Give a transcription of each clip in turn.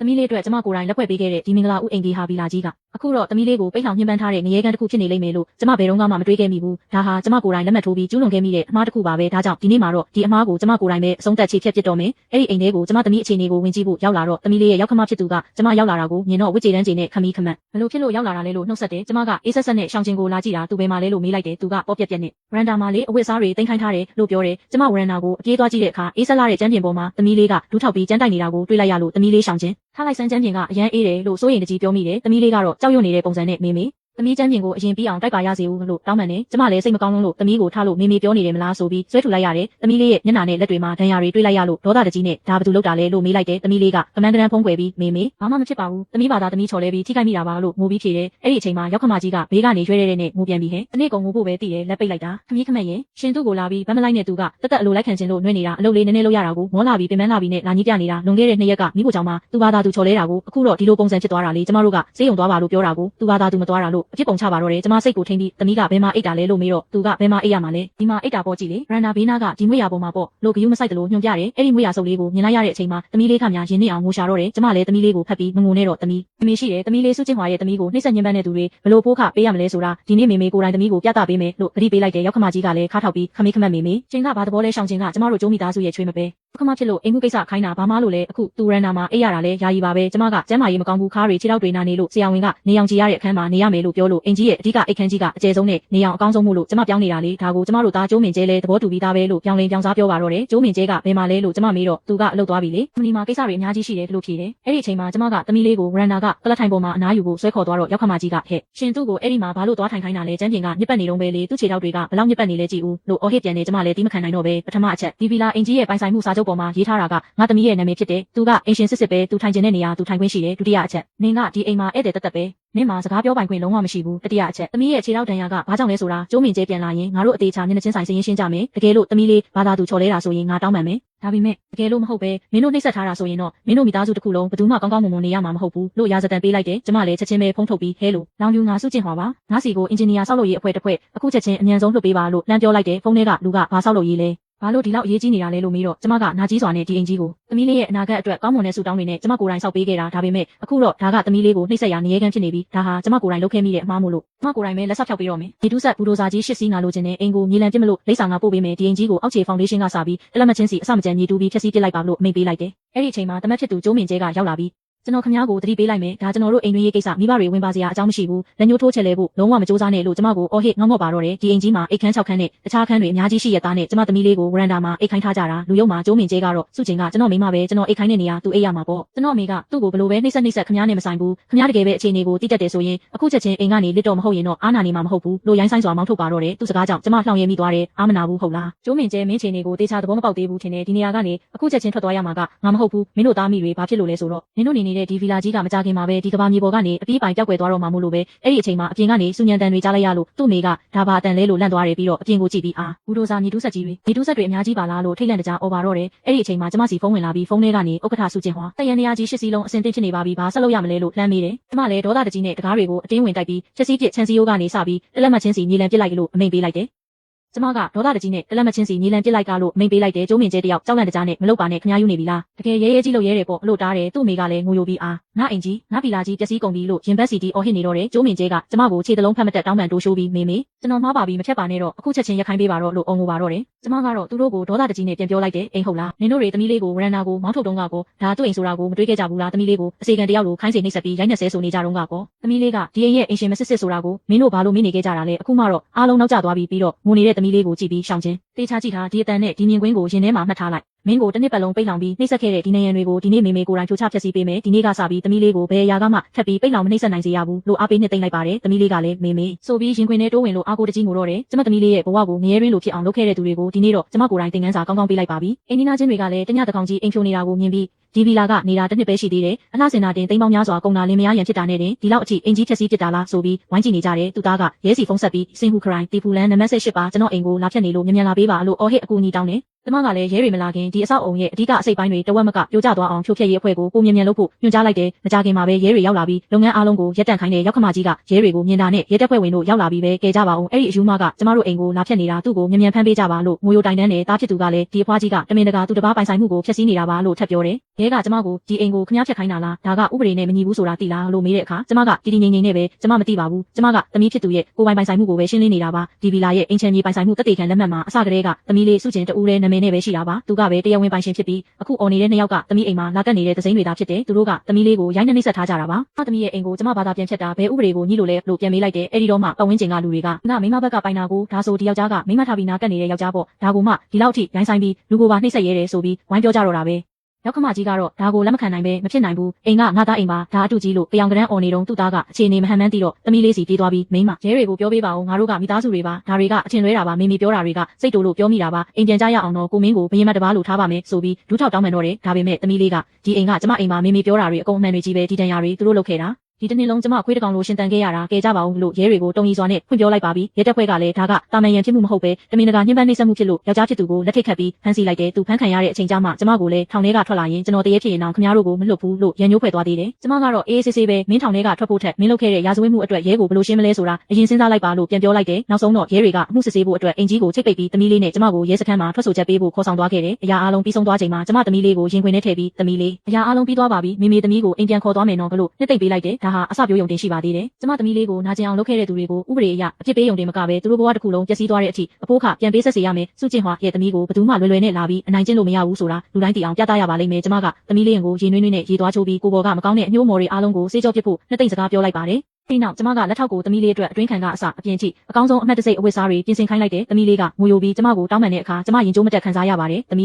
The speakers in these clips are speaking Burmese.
သမီးလေးအတွက်ကျမကိုယ်တိုင်လက်ဖွဲ့ပေးခဲ့တဲ့ဒီမင်္ဂလာဥအိမ်ကြီးဟာဗီလာကြီးကအခုတော့သမီးလေးကိုပိတ်လှောင်ညှဉ်းပန်းထားတဲ့ငရဲကန်းတစ်ခုဖြစ်နေလိမ့်မယ်လို့ကျမဘယ်တော့မှမတွေးခဲ့မိဘူးဒါဟာကျမကိုယ်တိုင်လက်မှတ်ထိုးပြီးကျူးလွန်ခဲ့မိတဲ့အမှားတစ်ခုပါပဲဒါကြောင့်ဒီနေ့မှာတော့ဒီအမှားကိုကျမကိုယ်တိုင်ပဲအဆုံးသတ်ချေဖျက်ပစ်တော့မယ်အဲ့ဒီအိမ်ထဲကိုကျမသမီးအခြေအနေကိုဝင်ကြည့်ဖို့ရောက်လာတော့သမီးလေးရဲ့ရောက်ခမဖြစ်သူကကျမရောက်လာတာကိုမြင်တော့ဝစ်ကြေတန်းကြေနဲ့ခမီးခမတ်ဘလို့ဖြစ်လို့ရောက်လာတာလဲလို့နှုတ်ဆက်တယ်ကျမကအေးဆက်ဆက်နဲ့ရှောင်ကျင်ကိုလာကြည့်တာသူပဲမလဲလို့မေးလိုက်တယ်သူကပေါ့ပြက်ပြက်နဲ့ရန်ဒါမှာလေအဝတ်စားတွေတင်ခိုင်းထားတယ်လို့ပြောတယ်ကျမဝရန်နာကိုအပြေးသွားကြည့်တဲ့အခါအေးဆက်လာတဲ့ကျန်းပြင်ပေါ်မှာသမီးလေးကဒူးထောက်ပြီးကျန်းတိုက်နေတာကိုတွေ့လိုက်ရလို့သမီးလေးရှောင်ကျင်ထားလိုက်စမ်းကျန်းပြင်ကအရန်အေးတယ်လို့စိုးရိမ်တကြီးပြောမိတယ်သမီးလေးကတော့ကြောက်ရွံ့နေတဲ့ပုံစံနဲ့မေသမီးကျန်းပြင်ကိုအရင်ပြီးအောင်တိုက်ပါရစေဦးလို့တောင်းပန်တယ်ကျမလည်းစိတ်မကောင်းလို့သမီးကိုထားလို့မေပြောနေတယ်မလားဆိုပြီးဆွဲထူလိုက်ရတယ်သမီးလေးရဲ့မျက်နှာနဲ့လက်တွေမှာဒဏ်ရာတွေတွေ့လိုက်ရလို့ဒေါသတကြီးနဲ့ဒါဘာလုပ်တာလဲလို့မေးလိုက်တယ်သမီးလေးကကမန်းကရန်ဖုံးကွယ်ပြီးမေဘာမှမဖြစ်ပါဘူးသမီးဘာသာသမီးချော်လဲပြီးထိခိုက်မိတာပါလို့ငိုပြီးဖြေတယ်အဲ့ဒီအချိန်မှာရောက်ခမကြီးကဘေးကနေရွှဲတဲ့နဲ့ငိုပြန်ပြီးဟဲ့တနေ့ကုန်ငိုဖို့ပဲတည်တယ်လက်ပိတ်လိုက်တာခမီးခမက်ရဲ့ရှင်သူ့ကိုလာပြီးဗမ်းမလိုက်နဲ့သူကတက်အလိုလိုက်ခံခြင်းလို့နှွဲ့နေတာအလုပ်လေးနည်းနည်းလုပ်ရတာကိုမောလာပြီးပင်ပန်းလာပြီးနဲ့လာကြီးပြနေတာလွန်ခဲ့တဲ့2ရက်ကမိဖို့ကြောင့်မှသူဘာသာသူချော်လဲတာကိုအခုတော့ဒီလိုပုံစံဖြစ်သွားတာလေကျမတို့ကစေးုံသွားပါလို့ပြောတာကိုသူဘာသာသူမသွားတာလို့အဖြစ်ပုံချပါတော့တယ်ကျမစိတ်ကိုထိန်းပြီးသမီးကဘယ်မှာအိတ်တာလဲလို့မေးတော့သူကဘယ်မှာအိတ်ရမှာလဲဒီမှာအိတ်တာပေါ့ကြည့်လေရန်နာဘေးနာကဒီမွေးရပေါ်မှာပေါ့လို့ဂယုမဆိုင်တလို့ညွှန်ပြတယ်အဲ့ဒီမွေးရစုပ်လေးကိုမြင်လိုက်ရတဲ့အချိန်မှာသမီးလေးခမများရင်းနှီးအောင်ငိုရှာတော့တယ်ကျမလည်းသမီးလေးကိုဖတ်ပြီးမငိုနဲ့တော့သမီးအမေရှိတယ်သမီးလေးစုချင်းွာရဲ့သမီးကိုနှိမ့်ဆက်ညှဉ်းပန်းတဲ့သူတွေဘလို့ဖိုးခပေးရမလဲဆိုတာဒီနေ့မေကိုယ်တိုင်သမီးကိုပြသပေးမယ်လို့ဂရိပေးလိုက်တယ်ရောက်ခမကြီးကလည်းခါထောက်ပြီးခမေးခမတ်မေချင်းကဘာသဘောလဲရှောင်ချင်းကကျမတို့ကျိုးမိသားစုရဲ့ချွေးမပဲခမဖြစ်လို့အိမ်မှုကိစ္စခိုင်းတာဘာမှလို့လဲအခုသူရန်နာမှာအိတ်ရတာလဲယာယီပါပဲကျမကကျမ်းမာရေးမကောင်းဘူးခါးတွေခြေထောက်တွေနာနေလို့ဆရာဝန်ကနေအောင်ကြည်ရတဲ့အခန်းမှာနေရမယ်လို့ပြောလို့အင်ကြီးရဲ့အဓိကအိတ်ခန်းကြီးကအကျယ်ဆုံးနဲ့နေအောင်အကောင်းဆုံးမို့လို့ကျမပြောင်းနေတာလေဒါကိုကျမတို့သားကျိုးမင်ကျဲလဲသဘောတူပြီးသားပဲလို့ပြောင်းလင်းပြောင်းစားပြောပါတော့တယ်ကျိုးမင်ကျဲကဘယ်မှာလဲလို့ကျမမေးတော့သူကအလုပ်သွားပြီလေဒီမှာကိစ္စတွေအများကြီးရှိတယ်လို့ဖြေတယ်အဲ့ဒီအချိန်မှာကျမကသမီးလေးကိုရန်နာကကလတ်ထိုင်ပေါ်မှာအနားယူဖို့ဆွဲခေါ်သွားတော့ရောက်ခမကြီးကဟဲ့ရှင်သူ့ကိုအဲ့ဒီမှာဘာလို့သွားထိုင်ခိုင်းတာလဲကျန်းပြင်ကညစ်ပတ်နေတော့ပဲလေသူ့ခြေထောက်တွေကဘလောက်ညစ်ပတ်နေလဲကြည့်ဦးလို့အော်ဟစ်ပြန်နေကျမလည်းတီးမခံနိုင်တော့ပဲပထမအချက်ဒီဗီလာအင်ကြီးရဲ့ပိုင်ဆိုင်မှုစာချုပ်ပေါ်မှာရေးထားတာကငါသမီးရဲ့နာမည်ဖြစ်တယ်သူကအင်ရှင်စစ်ပဲသူထိုင်ကျင်တဲ့နေရာသူထိုင်ခွင့်ရှိတယ်ဒုတိယအချက်နင်ကဒီအိမ်မှာဧည့်သည်တက်ပဲမင်းမှာစကားပြောပိုင်ခွင့်လုံးဝမရှိဘူးတတိယအချက်သမီးရဲ့ခြေထောက်ဒဏ်ရာကဘာကြောင့်လဲဆိုတာကျိုးမင်ကျဲပြန်လာရင်ငါတို့အသေးချာမျက်နှာချင်းဆိုင်စရင်ရှင်းကြမယ်တကယ်လို့သမီးလေးဘာသာသူချော်လဲတာဆိုရင်ငါတောင်းပန်မယ်ဒါပေမဲ့တကယ်လို့မဟုတ်ပဲမင်းတို့နှိပ်စက်ထားတာဆိုရင်တော့မင်းတို့မိသားစုတစ်ခုလုံးဘယ်သူမှကောင်းကောင်းမွန်မွန်နေရမှာမဟုတ်ဘူးလို့ရာဇသံပေးလိုက်တယ်ကျမလည်းချက်ချင်းပဲဖုံးထုတ်ပြီးဟဲလို့လောင်ယူငါစုကျင့်ဟွာပါငါစီကိုအင်ဂျင်နီယာဆောက်လုပ်ရေးအဖွဲ့တစ်ဖွဲ့အခုချက်ချင်းအမြန်ဆုံးလွှတ်ပေးပါလို့လှမ်းပြောလိုက်တယ်ဖုန်းထဲကလူကဘာဆောက်လုပ်ရေးလဲဘာလို့ဒီလောက်အရေးကြီးနေတာလဲလို့မေးတော့ကျမကနာကြီးစွာနဲ့ဒီအိမ်ကြီးကိုသမီးလေးရဲ့အနာဂတ်အတွက်ကောင်းမွန်တဲ့ဆုတောင်းတွေနဲ့ကျမကိုယ်တိုင်ဆောက်ပေးခဲ့တာဒါပေမဲ့အခုတော့ဒါကသမီးလေးကိုနှိပ်စက်ရနေရကန်းဖြစ်နေပြီဒါဟာကျမကိုယ်တိုင်လုပ်ခဲ့မိတဲ့အမှားမို့လို့ကျမကိုယ်တိုင်ပဲလက်ဆက်ဖြောက်ပေးတော့မယ်ဒီဒုဆက်ဘူဒိုဇာကြီး8စီးငါလိုချင်တဲ့အိမ်ကိုမြေလံပြစ်မလို့လိပ်စာငါပို့ပေးမယ်ဒီအိမ်ကြီးကိုအောက်ခြေဖောင်ဒေးရှင်းကစပြီးတလက်မချင်းစီအစမကြံမြေတူပြီးဖျက်ဆီးပစ်လိုက်ပါလို့အမိန့်ပေးလိုက်တယ်အဲ့ဒီအချိန်မှာတမက်ဖြစ်သူကျိုးမင်ကျဲကရောက်လာပြီးကျွန်တော်ခမ ्या ကိုသတိပေးလိုက်မယ်ဒါကျွန်တော်တို့အိမ်တွင်းရေးကိစ္စမိဘတွေဝင်ပါစရာအကြောင်းမရှိဘူးလက်ညှိုးထိုးချက်လဲဖို့လုံးဝမကြိုးစားနဲ့လို့ကျမကိုအော်ဟစ်ငေါ့ငေါ့ပါတော့တယ်ဒီအိမ်ကြီးမှာအိတ်ခန်း6ခန်းနဲ့တခြားခန်းတွေအများကြီးရှိရသားနဲ့ကျမသမီးလေးကိုဝရန်ဒါမှာအိတ်ခိုင်းထားကြတာလူယုံမှာကျိုးမင်ကျဲကတော့စုချင်းကကျွန်တော်မိမပဲကျွန်တော်အိတ်ခိုင်းတဲ့နေရာသူအိတ်ရမှာပေါ့ကျွန်တော်အမေကသူ့ကိုဘလို့ပဲနှိမ့်ဆက်ခမ ्या နဲ့မဆိုင်ဘူးခမ ्या တကယ်ပဲအခြေအနေကိုတိတက်တယ်ဆိုရင်အခုချက်ချင်းအိမ်ကနေလစ်တော့မဟုတ်ရင်တော့အားနာနေမှာမဟုတ်ဘူးလို့ရိုင်းဆိုင်စွာမောင်းထုတ်ပါတော့တယ်သူစကားကြောင့်ကျမလှောင်ရဲမိသွားတယ်အားမနာဘူးဟုတ်လားကျိုးမင်ကျဲမင်းချိန်တွေကိုတေချာသဘောမပေါက်သေးဘူးထင်တယ်ဒီနေရာကနေအခုချက်ချင်းထွက်သွားရမှာကငါမဟုတ်ဘူးမင်းတို့သားမိတွေဘာဖြစ်လို့လဲဆိုတော့မင်းတို့နေနေတဲ့ဒီဗီလာကြီးကမကြခင်မှာပဲဒီကဘာမြေပေါ်ကနေအပြေးပိုင်ပြောက်ကွယ်သွားတော့မှမို့လို့ပဲအဲ့ဒီအချိန်မှာအပြင်ကနေစူညံတန်တွေကြားလိုက်ရလို့သူ့မိကဒါပါအတန်လဲလို့လန့်သွားတယ်ပြီးတော့အပြင်ကိုကြည့်ပြီးဘူဒိုဇာညီတူးဆက်ကြီးတွေညီတူးဆက်တွေအများကြီးပါလားလို့ထိတ်လန့်တကြားအော်ပါတော့တယ်အဲ့ဒီအချိန်မှာကျမစီဖုန်းဝင်လာပြီးဖုန်းထဲကနေဥက္ကဋ္ဌစုချင်းဟွာတရန်နေရာကြီး8စီးလုံးအစင်သင့်ဖြစ်နေပါပြီဘာဆက်လုပ်ရမလဲလို့လှမ်းမေးတယ်ကျမလည်းဒေါသတကြီးနဲ့တကားတွေကိုအတင်းဝင်တိုက်ပြီးချက်စီးပြစ်ချန်စီယိုကနေစပြီးတလက်မချင်းစီညီလန်ပစ်လိုက်လို့အမိန့်ပေးလိုက်တယ်ကျမကဒေါသတကြီးနဲ့တလက်မချင်းစီညီလန်ပစ်လိုက်ကလို့မိန်ပေးလိုက်တယ်ကျိုးမင်ကျဲတယောက်ကြောက်လန့်တကြားနဲ့မလုပ်ပါနဲ့ခမ ्या ယူနေပြီလားတကယ်ရဲရဲကြီးလို့ရဲတယ်ပေါ့အလို့တားတယ်သူ့မိကလည်းငိုယိုပြီးငါအိမ်ကြီးငါဗီလာကြီးပျက်စီးကုန်ပြီလို့ရင်ဘက်စီတီအော်ဟစ်နေတော့တယ်ကျိုးမင်ကျဲကကျမကိုခြေတလုံးဖတ်မတက်တောင်းပန်တိုးရှိုးပြီးမေကျွန်တော်မှားပါပြီမဖြတ်ပါနဲ့တော့အခုချက်ချင်းရခိုင်းပေးပါတော့လို့အုံငိုပါတော့တယ်ကျမကတော့သူတို့ကိုဒေါသတကြီးနဲ့ပြန်ပြောလိုက်တယ်အိမ်ဟုတ်လားနင်တို့တွေသမီးလေးကိုဝရန်နာကိုမောင်းထုတ်တုံးကကိုဒါသူ့အိမ်ဆိုတာကိုမတွေးခဲ့ကြဘူးလားသမီးလေးကိုအစီကံတယောက်လိုခိုင်းစေနှိပ်စက်ပြီးရိုက်နှက်ဆဲဆိုနေကြတော့ကကောသမီးလေးကဒီအိမ်ရဲ့အိမ်ရှင်မစစ်စစ်ဆိုတာကိုမင်းတို့ဘာလို့မင်းနေခဲ့ကြတာလဲအခုမှတော့အားလုံးနောက်ကျသွားပြီးတော့ငိုနေတဲ့သမီးလေးကိုကြည့်ပြီးရှောင်ချင်းတေချာကြည့်ထားဒီအတန်နဲ့ဒီမြင်ကွင်းကိုရင်ထဲမှာမှတ်ထားလိုက်မင်းကိုတစ်နှစ်ပတ်လုံးပိတ်လောင်ပြီးနှိပ်စက်ခဲ့တဲ့ဒီနေရန်တွေကိုဒီနေ့မေကိုယ်တိုင်ဖြိုချဖျက်ဆီးပေးမယ်ဒီနေ့ကစပြီးသမီးလေးကိုဘယ်အရာကမှထပ်ပြီးပိတ်လောင်မနှိပ်စက်နိုင်စေရဘူးလို့အားပေးနှစ်သိမ့်လိုက်ပါတယ်သမီးလေးကလည်းမေဆိုပြီးရင်ခွင်ထဲတိုးဝင်လို့အားကိုတကြီးငိုတော့တယ်ကျမသမီးလေးရဲ့ဘဝကိုငရဲရင်းလိုဖြစ်အောင်လုပ်ခဲ့တဲ့သူတွေကိုဒီနေ့တော့ကျမကိုယ်တိုင်သင်ခန်းစာကောင်းကောင်းပေးလိုက်ပါပြီအိမ်နီးနားချင်းတွေကလည်းတညတကောင်ကြီးအိမ်ဖြိုနေတာကိုမြင်ပြီးဒီဗီလာကနေတာတစ်နှစ်ပဲရှိသေးတယ်အလှစင်နာတင်သိမ်းပေါင်းများစွာကုန်တာလင်းမယားရန်ဖြစ်တာနဲ့တင်ဒီလောက်အထိအင်ကြီးဖြက်စီးဖြစ်တာလားဆိုပြီးဝိုင်းကြည့်နေကြတယ်သူသားကရဲစီဖုန်းဆက်ပြီးစင်ဟူခရိုင်တီဖူလန်နံပါတ်8ပါကျွန်တော်အိမ်ကိုလာဖြတ်နေလို့မြန်လာပေးပါလို့အော်ဟစ်အကူအညီတောင်းတယ်ကျမကလည်းရဲတွေမလာခင်ဒီအဆောက်အုံရဲ့အဓိကအစိပ်ပိုင်းတွေတဝက်မကပြိုကျသွားအောင်ဖြိုဖျက်ရေးအဖွဲ့ကိုပုံမြန်လုပ်ဖို့ညွှန်ကြားလိုက်တယ်မကြခင်မှာပဲရဲတွေရောက်လာပြီးလုပ်ငန်းအားလုံးကိုရပ်တန့်ခိုင်းတဲ့ရောက်ခမကြီးကရဲတွေကိုမြင်တာနဲ့ရဲတပ်ဖွဲ့ဝင်တို့ရောက်လာပြီးပဲကဲကြပါအောင်အဲ့ဒီအယူမကကျမတို့အိမ်ကိုလာဖြတ်နေတာသူ့ကိုမြန်ဖမ်းပေးကြပါလို့ငိုယိုတိုင်တန်းနဲ့တားဖြစ်သူကလည်းဒီအဖွားကြီးကတမင်တကာသူတစ်ပါးပိုင်ဆိုင်မှုကိုဖျက်ဆီးနေတာပါလို့ထပ်ပြောတယ် ရဲကကျမကိုဒီအိမ်ကိုခမည်းဖြတ်ခိုင်းတာလားဒါကဥပဒေနဲ့မညီဘူးဆိုတာသိလားလို့မေးတဲ့အခါကျမကတီတီငိမ့်ငိမ့်နဲ့ပဲကျမမသိပါဘူးကျမကသမီးဖြစ်သူရဲ့ကိုယ်ပိုင်ဆိုင်မှုကိုပဲရှင်းလင်းနေတာပါဒီဗီလာရဲ့အိမ်ချမ်းမြေပိုင်ဆိုင်မှုတက်တေခံလက်မှတ်မှာအစကတည်းကသမီးလေးစုကျင်တူဦးတဲ့နာမည်နဲ့ပဲရှိတာပါသူကပဲတရားဝင်ပိုင်ရှင်ဖြစ်ပြီးအခုအော်နေတဲ့နှစ်ယောက်ကသမီးအိမ်မှာလာကတ်နေတဲ့သစိမ်းတွေသာဖြစ်တယ်သူတို့ကသမီးလေးကိုရိုင်းနှိမ့်ဆက်ထားကြတာပါသမီးရဲ့အိမ်ကိုကျမဘာသာပြန်ဖြတ်တာဘယ်ဥပဒေကိုညှိလို့လဲလို့ပြန်မေးလိုက်တယ်အဲ့ဒီတော့မှပတ်ဝန်းကျင်ကလူတွေကမိမဘက်ကပိုင်တာကိုဒါဆိုဒီယောက်ျားကမိမထားပြီးနာကတ်နေတဲ့ယောက်ျားပေါ့ဒါကိုမှဒီလောက်ထိရိုင်းဆိုင်ပြီးလူကိုပါနှိမ့်ဆက်ရဲတယ်ဆိုပြီးဝိုင်းပြောကြတော့တာပဲရောက်ခမကြီးကတော့ဒါကိုလက်မခံနိုင်ပဲမဖြစ်နိုင်ဘူးအိမ်ကငါသားအိမ်ပါဒါအတူကြီးလို့ပြောင်ကရန်အော်နေတော့သူ့သားကအခြေအနေမဟန်မှန်းသိတော့သမီးလေးစီပြေးသွားပြီးမိမရဲတွေကိုပြောပေးပါဦးငါတို့ကမိသားစုတွေပါဒါတွေကအထင်လွဲတာပါမေပြောတာတွေကစိတ်တူလို့ပြောမိတာပါအိမ်ပြန်ကြရအောင်တော့ကိုမင်းကိုဘယင်မတပားလို့ထားပါမယ်ဆိုပြီးဒူးထောက်တောင်းပန်တော့တယ်ဒါပေမဲ့သမီးလေးကဒီအိမ်ကကျမအိမ်မှာမေပြောတာတွေအကုန်အမှန်တွေကြီးပဲဒီတန်ရာတွေသူတို့လုပ်ခဲ့တာဒီတစ်နေ့လုံးကျမခွေးတကောင်လိုရှင်တန်ခဲ့ရတာကဲကြပါဦးလို့ရဲတွေကိုတုံကြီးစွာနဲ့ဖွင့်ပြောလိုက်ပါပြီရဲတပ်ဖွဲ့ကလည်းဒါကတာမန်ရန်ဖြစ်မှုမဟုတ်ပဲတမင်တကာညှဉ်းပန်းနှိပ်စက်မှုဖြစ်လို့ယောက်ျားဖြစ်သူကိုလက်ထိတ်ခတ်ပြီးဖမ်းဆီးလိုက်တယ်သူဖမ်းခံရတဲ့အချိန်ကျမှကျမကိုလည်းထောင်ထဲကထွက်လာရင်ကျွန်တော်တရေဖြစ်ရင်အောင်ခင်ဗျားတို့ကိုမလွတ်ဘူးလို့ရန်ညှိုးဖွဲ့သွားသေးတယ်ကျမကတော့အေးအေးဆေးဆေးပဲမင်းထောင်ထဲကထွက်ဖို့ထက်မင်းလုပ်ခဲ့တဲ့ရာဇဝတ်မှုအတွက်ရဲကိုဘယ်လိုရှင်းမလဲဆိုတာအရင်စဉ်းစားလိုက်ပါလို့ပြန်ပြောလိုက်တယ်နောက်ဆုံးတော့ရဲတွေကအမှုစစ်ဆေးဖို့အတွက်အင်ကြီးကိုချိတ်ပိတ်ပြီးသမီးလေးနဲ့ကျမကိုရဲစခန်းမှာထွက်ဆိုချက်ပေးဖို့ခေါ်ဆောင်သွားခဲ့တယ်အရာအလုံးပြီးဆုံးသွားချိန်မှာကျမသမီးလေးကိုရင်ခွင်ထဲထည့်ပြီးသမီးလေးအရာအလုံးပြီးသွားပါပြီမေသမီးကိုအိမ်ပြန်ခေါ်သွားမယ်နော်ဘလို့နှစ်သိမ့်ပေးလိုက်တယ်ဒါဟာအစပြောယုံတင်ရှိပါသေးတယ်ကျမသမီးလေးကိုနာကျင်အောင်လုပ်ခဲ့တဲ့သူတွေကိုဥပဒေအရအပြစ်ပေးယုံတင်မကပဲသူတို့ဘဝတစ်ခုလုံးပျက်စီးသွားတဲ့အထိအဖိုးခပြန်ပေးဆက်စေရမယ်စုကျင်ဟွာရဲ့သမီးကိုဘယ်သူမှလွယ်လွယ်နဲ့လာပြီးအနိုင်ကျင့်လို့မရဘူးဆိုတာလူတိုင်းသိအောင်ပြသရပါလိမ့်မယ်ကျမကသမီးလေးကိုရေနွေးနွေးနဲ့ရေသွားချိုးပြီးကိုဘော်ကမကောင်းတဲ့အညှိုးမော်တွေအားလုံးကိုစေးကြောပစ်ဖို့နှစ်သိမ့်စကားပြောလိုက်ပါတယ်ဒီနောက်ကျမကလက်ထောက်ကိုသမီးလေးအတွက်အတွင်းခံကအစအပြင်ထိအကောင်းဆုံးအမှတ်တစိတ်အဝတ်စားတွေပြင်ဆင်ခိုင်းလိုက်တယ်သမီးလေးကငိုယိုပြီးကျမကိုတောင်းပန်တဲ့အခါကျမရင်ကျိုးမတက်ခံစားရပါတယ်သ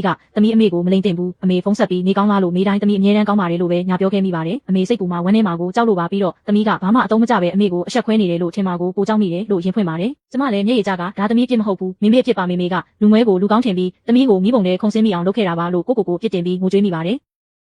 မီးအမေကိုမလိမ့်တင်ဘူးအမေဖုန်းဆက်ပြီးနေကောင်းလားလို့မေးတိုင်းသမီးအမြဲတမ်းကောင်းပါတယ်လို့ပဲညာပြောခဲ့မိပါတယ်အမေစိတ်ကူမှာဝမ်းထဲမှာကိုကြောက်လို့ပါပြီးတော့သမီးကဘာမှအတုံးမကျပဲအမေကိုအဆက်ခွဲနေတယ်လို့ထင်မှာကိုကြောက်မိတယ်လို့ရင်ဖွင့်ပါတယ်ကျမလည်းမျက်ရည်ကျကဒါသမီးပြစ်မဟုတ်ဘူးမေဖြစ်ပါမေကလူမွဲကိုလူကောင်းထင်ပြီးသမီးကိုမိဘုံထဲခုံဆင်းမိအောင်လုပ်ခဲ့တာပါလို့ကိုပြစ်တင်ပြီးငိုကြွေးမိပါတ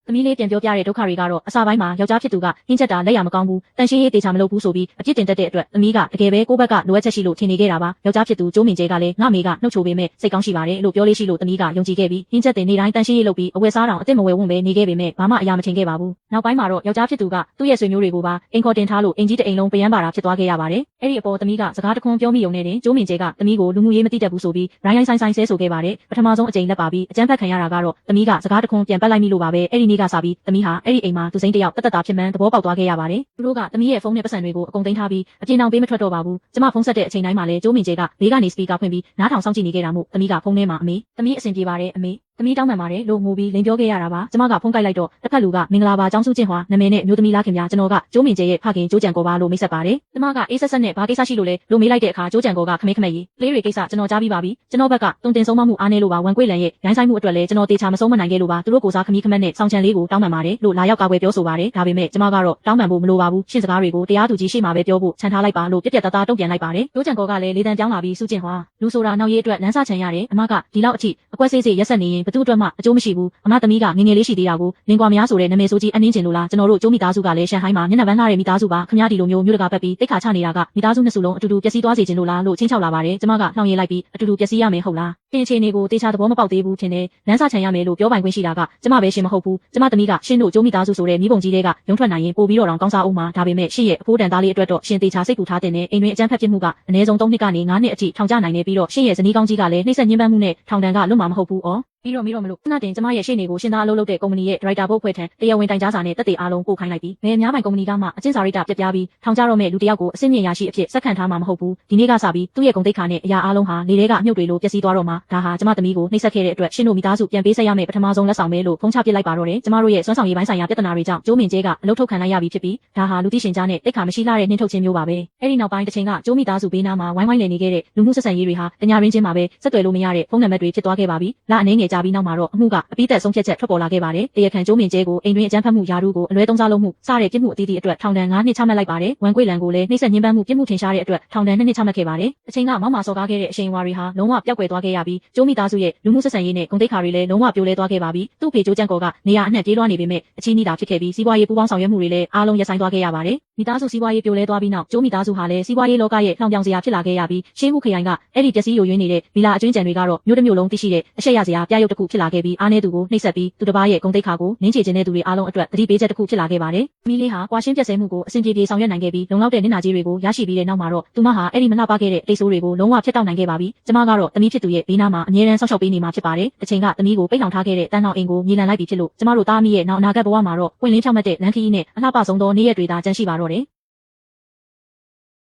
ယ်သမီးလေးပြန်ပြောပြတဲ့ဒုက္ခတွေကတော့အစပိုင်းမှာယောက်ျားဖြစ်သူကဟင်းချက်တာလက်ရမကောင်းဘူးတန်ရှင်းရေးတေချာမလုပ်ဘူးဆိုပြီးအပြစ်တင်တတ်တဲ့အတွက်သမီးကတကယ်ပဲကိုယ့်ဘက်ကလိုအပ်ချက်ရှိလို့ထင်နေခဲ့တာပါယောက်ျားဖြစ်သူကျိုးမင်ကျဲကလည်းငါမေကနှုတ်ချိုပေမဲ့စိတ်ကောင်းရှိပါတယ်လို့ပြောလေးရှိလို့သမီးကယုံကြည်ခဲ့ပြီးဟင်းချက်တင်နေတိုင်းတန်ရှင်းရေးလုပ်ပြီးအဝယ်စားတောင်အစ်စ်မဝယ်ဝွင့်ပဲနေခဲ့ပေမဲ့ဘာမှအရာမထင်ခဲ့ပါဘူးနောက်ပိုင်းမှာတော့ယောက်ျားဖြစ်သူကသူ့ရဲ့ဆွေမျိုးတွေကိုပါအိမ်ခေါ်တင်ထားလို့အင်ကြီးတအိမ်လုံးပယမ်းပါတာဖြစ်သွားခဲ့ရပါတယ်အဲ့ဒီအပေါ်သမီးကစကားတခွန်းပြောမိုံနဲ့တင်ကျိုးမင်ကျဲကသမီးကိုလူမှုရေးမသိတတ်ဘူးဆိုပြီးရိုင်းဆိုင်ဆဲဆိုခဲ့ပါတယ်ပထမဆုံးအကြိမ်လက်ပါပြီးအကြမ်းဖက်ခံရတာကတော့သမီးကစကားတခွန်းပြန်ပတ်လိုက်မိလို့ပါပဲအဲ့ဒီနေ့ကစပြီးသမီးဟာအဲ့ဒီအိမ်မှာသူစိမ့်တယောက်တက်တာဖြစ်မှန်းသဘောပေါက်သွားခဲ့ရပါတယ်သူတို့ကသမီးရဲ့ဖုန်းနဲ့ပတ်စံတွေကိုအကုန်သိမ်းထားပြီးအပြင်အောင်ပေးမထွက်တော့ပါဘူးကျမဖုန်းဆက်တဲ့အချိန်တိုင်းမှာလည်းကျိုးမင်ကျဲကဘေးကနေစပီကာဖွင့်ပြီးနားထောင်စောင့်ကြည့်နေခဲ့တာမို့သမီးကဖုန်းထဲမှာသမီးအဆင်ပြေပါတယ်သမီးတောင်းပန်ပါတယ်လို့ငိုပြီးလိန်ပြောခဲ့ရတာပါကျမကဖုန်းကိုက်လိုက်တော့တစ်ဖက်လူကမင်္ဂလာပါကျောင်းစုကျင့်ဟွာနာမည်နဲ့မျိုးသမီးလားခင်ဗျာကျွန်တော်ကကျိုးမင်ကျဲရဲ့ဖခင်ကျိုးကြံကောပါလို့မိတ်ဆက်ပါတယ်ကျမကအေးဆက်ဆက်နဲ့ဘာကိစ္စရှိလို့လဲလို့မေးလိုက်တဲ့အခါကျိုးကြံကောကခမဲကြီးကလေးတွေကိစ္စကျွန်တော်ကြားပြီးပါပြီကျွန်တော်ဘက်ကတုံတင်ဆုံးမမှုအားနည်းလို့ပါဝန်ကွေ့လန်ရဲ့ရိုင်းဆိုင်မှုအတွက်လည်းကျွန်တော်တေချာမဆုံးမနိုင်ခဲ့လို့ပါသူတို့ကိုစားခမီးခမက်နဲ့ဆောင်ချန်လေးကိုတောင်းပန်ပါတယ်လို့လာရောက်ကာကွယ်ပြောဆိုပါတယ်ဒါပေမဲ့ကျမကတော့တောင်းပန်ဖို့မလိုပါဘူးရှင်းစကားတွေကိုတရားသူကြီးရှေ့မှာပဲပြောဖို့ခြံထားလိုက်ပါလို့ပြက်ပြက်သားသားတုံ့ပြန်လိုက်ပါတယ်ကျိုးကြံကောကလည်းလေတံပြောင်းလာပြီးစုကျင့်ဟွာလူဆိုတာနောက်ရေးအတွက်လမ်းစာချန်ရတယ်အမကဒီလောက်အထိအကွက်ဆေးဆေးရက်ဆက်နေရင်ဘသူအတွက်မှအကျိုးမရှိဘူးအမသမီးကငငယ်လေးရှိသေးတာကိုလင်ကွာမရဆိုတဲ့နာမည်ဆိုကြီးအနှင်းကျင်လို့လားကျွန်တော်တို့ကျိုးမိသားစုကလည်းရှန်ဟိုင်းမှာမျက်နှာပန်းထားတဲ့မိသားစုပါခမရဒီလိုမျိုးမြို့တကာပတ်ပြီးတိတ်ခါချနေတာကမိသားစုနှစ်စုလုံးအတူတူပျက်စီးသွားစေချင်လို့လားလို့ချင်းချောက်လာပါတယ်ကျမကနှောင်ရည်လိုက်ပြီးအတူတူပျက်စီးရမယ်ဟုတ်လားပြင်အခြေအနေကိုတေချာသဘောမပေါက်သေးဘူးထင်တယ်လမ်းစာချန်ရမယ်လို့ပြောပိုင်ခွင့်ရှိတာကကျမပဲရှင်မဟုတ်ဘူးကျမသမီးကရှင်တို့ကျိုးမိသားစုဆိုတဲ့မိဘုံကြီးတွေကရုံထွက်နိုင်ရင်ပို့ပြီးတော့တောင်ကောင်းစားအောင်မှာဒါပေမဲ့ရှင်ရဲ့အဖိုးတန်သားလေးအတွက်တော့ရှင်တေချာစိတ်ပူထားတဲ့အိမ်တွင်အကြမ်းဖက်ဖြစ်မှုကအနည်းဆုံး3နှစ်ကနေ9နှစ်အထိထောင်ကျနိုင်နေပြီးတော့ရှင်ရဲ့ဇနီးကောင်းကြီးကလည်းနှိမ့်ဆက်ညှဉ်းပန်းမှုနဲ့ထောင်ဒဏ်ကလွတ်မှာမဟုတ်ဘူးဩပြီးတော့မလို့ခုနတင်ကျမရဲ့ရှေ့နေကိုရှင်းသားအလုပ်လုပ်တဲ့ကုမ္ပဏီရဲ့ဒရိုက်တာဘုတ်ဖွဲ့ထံတရားဝင်တိုင်ကြားစာနဲ့တက်တေအားလုံးပို့ခိုင်းလိုက်ပြီးဘယ်အများပိုင်ကုမ္ပဏီကမှအကျဉ်းစာရိတ္တပြပြပြီးထောင်ကျတော့မဲ့လူတစ်ယောက်ကိုအဆင့်မြင့်ရာရှိအဖြစ်ဆက်ခံထားမှာမဟုတ်ဘူးဒီနေ့ကစပြီးသူ့ရဲ့ဂုဏ်သိက္ခာနဲ့အရာအားလုံးဟာလေထဲကအမြုပ်တွေလိုပျက်စီးသွားတော့မှာဒါဟာကျမသမီးကိုနှိပ်စက်ခဲ့တဲ့အတွက်ရှင်းတို့မိသားစုပြန်ပေးဆက်ရမယ့်ပထမဆုံးလက်ဆောင်ပဲလို့ဖုံးချပစ်လိုက်ပါတော့တယ်ကျမတို့ရဲ့စွမ်းဆောင်ရည်ပိုင်းဆိုင်ရာပြဿနာတွေကြောင့်ကျိုးမင်ကျဲကအလုပ်ထုတ်ခံလိုက်ရပြီဖြစ်ပြီးဒါဟာလူသိရှင်ကြားနဲ့တိတ်ခါမရှိလာတဲ့နှင်းထုတ်ခြင်းမျိုးပါပဲအဲ့ဒီနောက်ပိုင်းတစ်ချိန်ကကျိုးမိသားစုဘေးနားမှာဝိုင်းဝိုင်းလည်နေခဲ့တဲ့လူမှုဆက်ဆံရေးတွေဟာတညာရင်းချင်းမှာပဲဆက်သွယ်လို့မရတဲ့ဖုန်းနံပါတ်တွေဖြစ်သွားခဲ့ပါပြီလအနေငယ်ကြာပြီးနောက်မှာတော့အမှုကအပြီးသက်ဆုံးဖြတ်ချက်ထွက်ပေါ်လာခဲ့ပါတယ်တရားခံကျိုးမင်ကျဲကိုအိမ်တွင်အကြမ်းဖက်မှုယာရုကိုအလွဲသုံးစားလုပ်မှုစတဲ့ပြစ်မှုအသီးသီးအတွက်ထောင်ဒဏ်9နှစ်ချမှတ်လိုက်ပါတယ်ဝန်ကွေ့လန်ကိုလည်းနှိမ့်ဆက်ညှဉ်းပန်းမှုပြစ်မှုထင်ရှားတဲ့အတွက်ထောင်ဒဏ်2နှစ်ချမှတ်ခဲ့ပါတယ်အချိန်ကမောက်မာစော်ကားခဲ့တဲ့အချိန်ဝါတွေဟာလုံးဝပျောက်ကွယ်သွားခဲ့ရပြီးကျိုးမိသားစုရဲ့လူမှုဆက်ဆံရေးနဲ့ဂုဏ်သိက္ခာတွေလည်းလုံးဝပြိုလဲသွားခဲ့ပါပြီသူ့ဖေကျိုးကြံကောကနေရာအနှံ့ပြေးလွှားနေပေမဲ့အချင်းနီးတာဖြစ်ခဲ့ပြီးစီးပွားရေးပူးပေါင်းဆောင်ရွက်မှုတွေလည်းအားလုံးရပ်ဆိုင်းသွားခဲ့ရပါတယ် မိသားစုစီးပွားရေးပြိုလဲသွားပြီးနောက်ကျိုးမိသားစုဟာလည်းစီးပွားရေးလောကရဲ့လှောင်ပြောင်စရာဖြစ်လာခဲ့ရပြီးရှင်းမှုခရိုင်ကအဲ့ဒီပျက်စီးယိုယွင်းနေတဲ့ဗီလာအကျွင်းကြံတွေကတော့မြို့တစ်မြို့လုံးသိရှိတဲ့အရှက်ရစရာပြရုပ်တစ်ခုဖြစ်လာခဲ့ပြီးအားနည်းသူကိုနှိပ်စက်ပြီးသူတစ်ပါးရဲ့ဂုဏ်သိက္ခာကိုနင်းချေခြင်းတဲ့သူတွေအားလုံးအတွက်သတိပေးချက်တစ်ခုဖြစ်လာခဲ့ပါတယ်။သမီးလေးဟာကွာရှင်းပြတ်ဆဲမှုကိုအစဉ်ပြေပြေဆောင်ရွက်နိုင်ခဲ့ပြီးလုံလောက်တဲ့နစ်နာကြေးတွေကိုရရှိပြီးတဲ့နောက်မှာတော့သူမဟာအဲ့ဒီမနှပခဲ့တဲ့တိတ်ဆိုးတွေကိုလုံးဝဖျက်တောက်နိုင်ခဲ့ပါပြီ။ကျမကတော့သမီးဖြစ်သူရဲ့ဘေးနားမှာအမြဲတမ်းစောင့်ရှောက်ပေးနေမှာဖြစ်ပါတယ်။တစ်ချိန်ကသမီးကိုပိတ်လောင်ထားခဲ့တဲ့တန်းအောင်အိမ်ကိုမြေလံလိုက်ပြီးဖြစ်လို့ကျမတို့သားမီးရဲ့နောက်အနာဂတ်ဘဝမှာတော့ပွင့်လင်းဖြောင့်မတ်တဲ့လမ်းခရီးနဲ့အလှပဆုံးသောနေ့ရက်တွေသာကြန့်ရှိပါတော့တယ်။